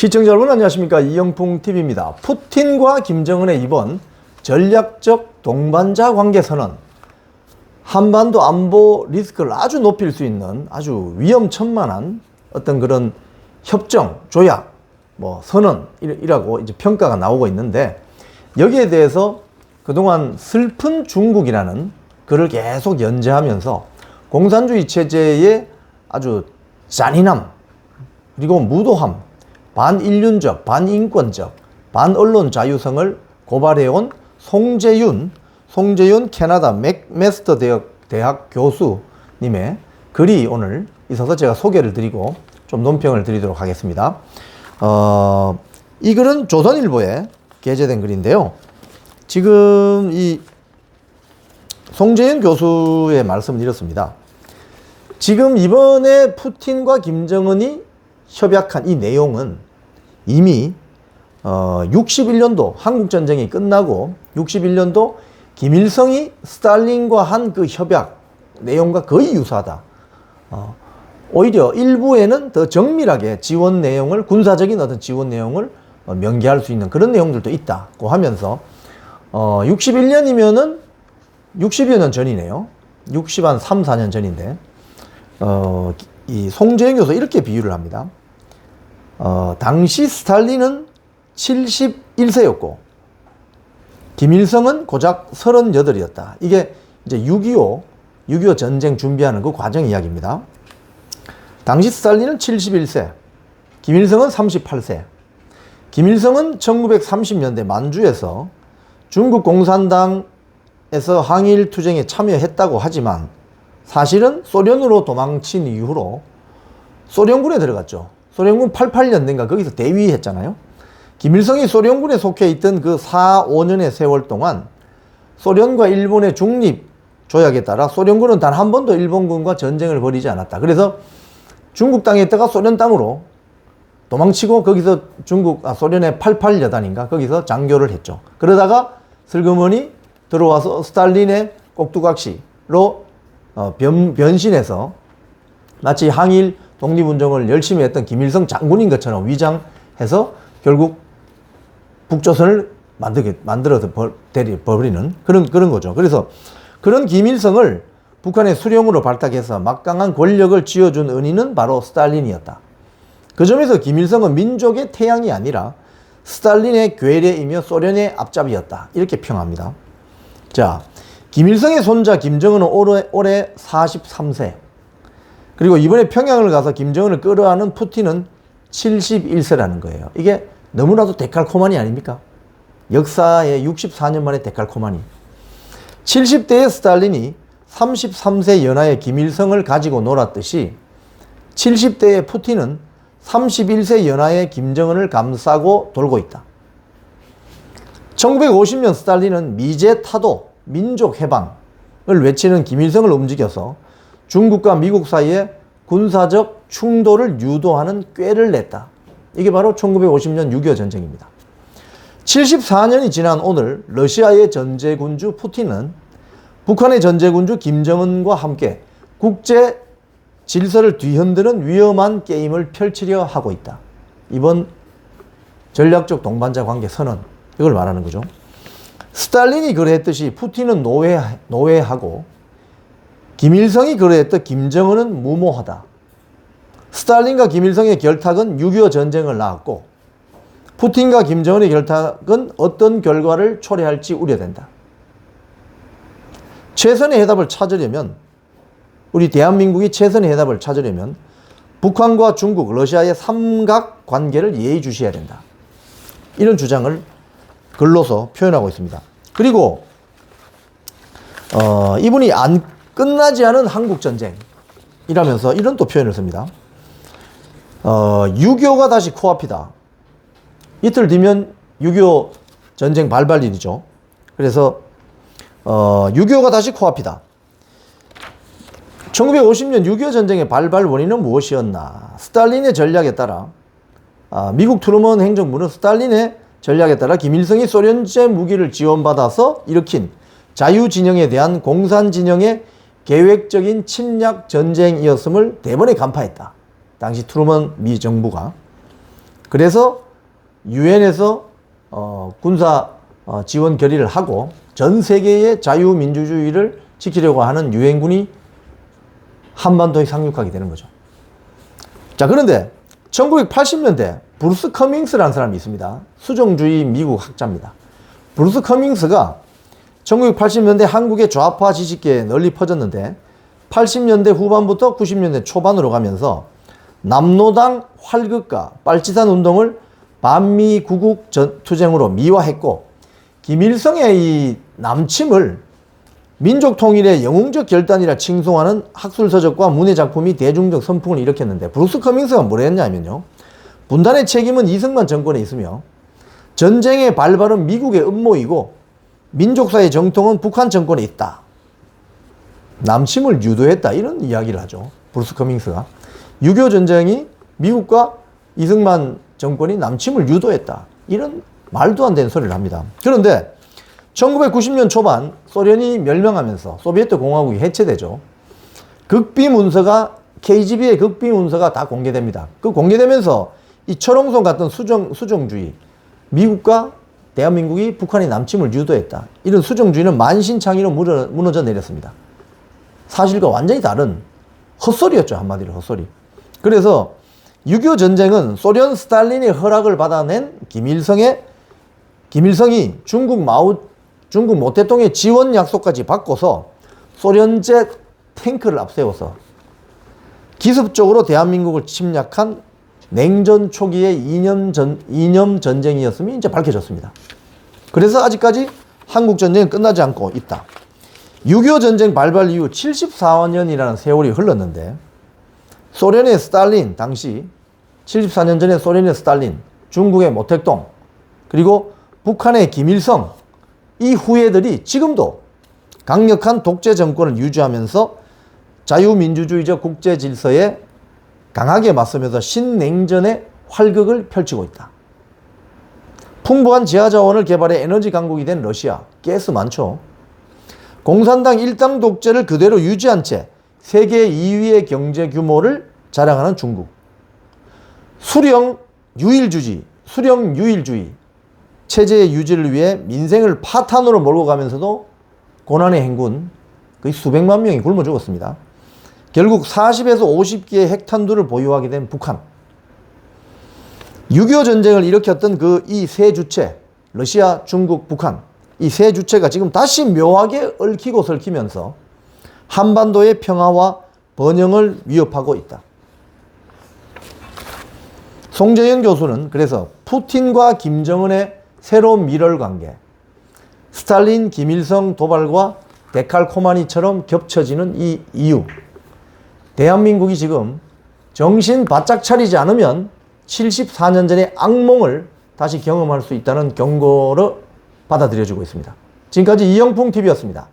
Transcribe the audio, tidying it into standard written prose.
시청자 여러분 안녕하십니까. 이영풍TV입니다. 푸틴과 김정은의 이번 전략적 동반자 관계 선언, 한반도 안보 리스크를 아주 높일 수 있는 아주 위험천만한 어떤 그런 협정, 조약, 선언이라고 이제 평가가 나오고 있는데, 여기에 대해서 그동안 슬픈 중국이라는 글을 계속 연재하면서 공산주의 체제의 아주 잔인함, 그리고 무도함, 반인륜적, 반인권적, 반언론 자유성을 고발해온 송재윤 캐나다 맥마스터 대학 교수님의 글이 오늘 있어서 제가 소개를 드리고 좀 논평을 드리도록 하겠습니다. 이 글은 조선일보에 게재된 글인데요. 지금 이 송재윤 교수의 말씀은 이렇습니다. 지금 이번에 푸틴과 김정은이 협약한 이 내용은 이미 61년도 한국전쟁이 끝나고 61년도 김일성이 스탈린과 한 그 협약 내용과 거의 유사하다. 오히려 일부에는 더 정밀하게 지원 내용을, 군사적인 어떤 지원 내용을 명기할 수 있는 그런 내용들도 있다고 하면서 61년이면은 60여 년 전이네요. 60한 3, 4년 전인데 이 송재윤 교수 이렇게 비유를 합니다. 당시 스탈린은 71세였고 김일성은 고작 38이었다. 이게 이제 6.25 전쟁 준비하는 그 과정 이야기입니다. 당시 스탈린은 71세, 김일성은 38세. 김일성은 1930년대 만주에서 중국 공산당에서 항일 투쟁에 참여했다고 하지만 사실은 소련으로 도망친 이후로 소련군에 들어갔죠. 소련군 88년대인가 거기서 대위했잖아요. 김일성이 소련군에 속해 있던 그 4, 5년의 세월 동안 소련과 일본의 중립 조약에 따라 소련군은 단 한 번도 일본군과 전쟁을 벌이지 않았다. 그래서 중국 땅에 있다가 소련 땅으로 도망치고 거기서 소련의 88여단인가 거기서 장교를 했죠. 그러다가 슬그머니 들어와서 스탈린의 꼭두각시로 변신해서 마치 항일 독립운동을 열심히 했던 김일성 장군인 것처럼 위장해서 결국 북조선을 만들어버리는 그런 거죠. 그래서 그런 김일성을 북한의 수령으로 발탁해서 막강한 권력을 쥐어준 은인은 바로 스탈린이었다. 그 점에서 김일성은 민족의 태양이 아니라 스탈린의 괴뢰이며 소련의 앞잡이였다. 이렇게 평합니다. 자, 김일성의 손자 김정은은 올해 43세. 그리고 이번에 평양을 가서 김정은을 끌어안은 푸틴은 71세라는 거예요. 이게 너무나도 데칼코마니 아닙니까? 역사의 64년 만에 데칼코마니. 70대의 스탈린이 33세 연하의 김일성을 가지고 놀았듯이 70대의 푸틴은 31세 연하의 김정은을 감싸고 돌고 있다. 1950년 스탈린은 미제 타도, 민족 해방을 외치는 김일성을 움직여서 중국과 미국 사이에 군사적 충돌을 유도하는 꾀를 냈다. 이게 바로 1950년 6.25 전쟁입니다. 74년이 지난 오늘 러시아의 전제군주 푸틴은 북한의 전제군주 김정은과 함께 국제 질서를 뒤흔드는 위험한 게임을 펼치려 하고 있다. 이번 전략적 동반자 관계 선언, 이걸 말하는 거죠. 스탈린이 그러했듯이 푸틴은 노예하고 김일성이 그러했듯 김정은은 무모하다. 스탈린과 김일성의 결탁은 6.25 전쟁을 낳았고 푸틴과 김정은의 결탁은 어떤 결과를 초래할지 우려된다. 최선의 해답을 찾으려면, 우리 대한민국이 최선의 해답을 찾으려면 북한과 중국, 러시아의 삼각 관계를 예의주시해야 된다. 이런 주장을 글로서 표현하고 있습니다. 그리고 이분이 끝나지 않은 한국전쟁이라면서 이런 또 표현을 씁니다. 6.25가 다시 코앞이다. 이틀 뒤면 6.25 전쟁 발발일이죠. 그래서 6.25가 다시 코앞이다. 1950년 6.25 전쟁의 발발 원인은 무엇이었나? 스탈린의 전략에 따라 미국 트루먼 행정부는 스탈린의 전략에 따라 김일성이 소련제 무기를 지원받아서 일으킨 자유진영에 대한 공산진영의 계획적인 침략 전쟁이었음을 대번에 간파했다. 당시 트루먼 미 정부가. 그래서 유엔에서 군사 지원 결의를 하고 전 세계의 자유민주주의를 지키려고 하는 유엔군이 한반도에 상륙하게 되는 거죠. 자, 그런데 1980년대 브루스 커밍스라는 사람이 있습니다. 수정주의 미국 학자입니다. 브루스 커밍스가 1980년대 한국의 좌파 지식계에 널리 퍼졌는데 80년대 후반부터 90년대 초반으로 가면서 남노당 활극과 빨치산 운동을 반미 구국 투쟁으로 미화했고 김일성의 이 남침을 민족 통일의 영웅적 결단이라 칭송하는 학술서적과 문해작품이 대중적 선풍을 일으켰는데 브루스 커밍스가 뭐라 했냐면요. 분단의 책임은 이승만 정권에 있으며 전쟁의 발발은 미국의 음모이고 민족사의 정통은 북한 정권에 있다. 남침을 유도했다. 이런 이야기를 하죠. 브루스 커밍스가. 6.25 전쟁이 미국과 이승만 정권이 남침을 유도했다. 이런 말도 안 되는 소리를 합니다. 그런데 1990년 초반 소련이 멸망하면서 소비에트 공화국이 해체되죠. 극비 문서가 KGB의 극비 문서가 다 공개됩니다. 그 공개되면서 이 철옹성 같은 수정주의, 미국과 대한민국이 북한의 남침을 유도했다. 이런 수정주의는 만신창이로 무너져 내렸습니다. 사실과 완전히 다른 헛소리였죠. 한마디로 헛소리. 그래서 6.25 전쟁은 소련 스탈린의 허락을 받아낸 김일성이 중국 모태통의 지원 약속까지 바꿔서 소련제 탱크를 앞세워서 기습적으로 대한민국을 침략한 냉전 초기의 이념 전쟁이었음이 이제 밝혀졌습니다. 그래서 아직까지 한국 전쟁은 끝나지 않고 있다. 6.25 전쟁 발발 이후 74년이라는 세월이 흘렀는데 소련의 스탈린 당시 74년 전에 소련의 스탈린, 중국의 모택동, 그리고 북한의 김일성 이 후예들이 지금도 강력한 독재 정권을 유지하면서 자유민주주의적 국제 질서에 강하게 맞서면서 신냉전의 활극을 펼치고 있다. 풍부한 지하자원을 개발해 에너지 강국이 된 러시아, 가스 많죠. 공산당 일당 독재를 그대로 유지한 채 세계 2위의 경제 규모를 자랑하는 중국. 수령 유일주의 체제의 유지를 위해 민생을 파탄으로 몰고 가면서도 고난의 행군, 거의 수백만 명이 굶어 죽었습니다. 결국 40에서 50개의 핵탄두를 보유하게 된 북한. 6.25 전쟁을 일으켰던 이 세 주체, 러시아, 중국, 북한, 이 세 주체가 지금 다시 묘하게 얽히고 설키면서 한반도의 평화와 번영을 위협하고 있다. 송재현 교수는 그래서 푸틴과 김정은의 새로운 밀월 관계, 스탈린, 김일성 도발과 데칼코마니처럼 겹쳐지는 이 이유, 대한민국이 지금 정신 바짝 차리지 않으면 74년 전의 악몽을 다시 경험할 수 있다는 경고로 받아들여지고 있습니다. 지금까지 이영풍TV였습니다.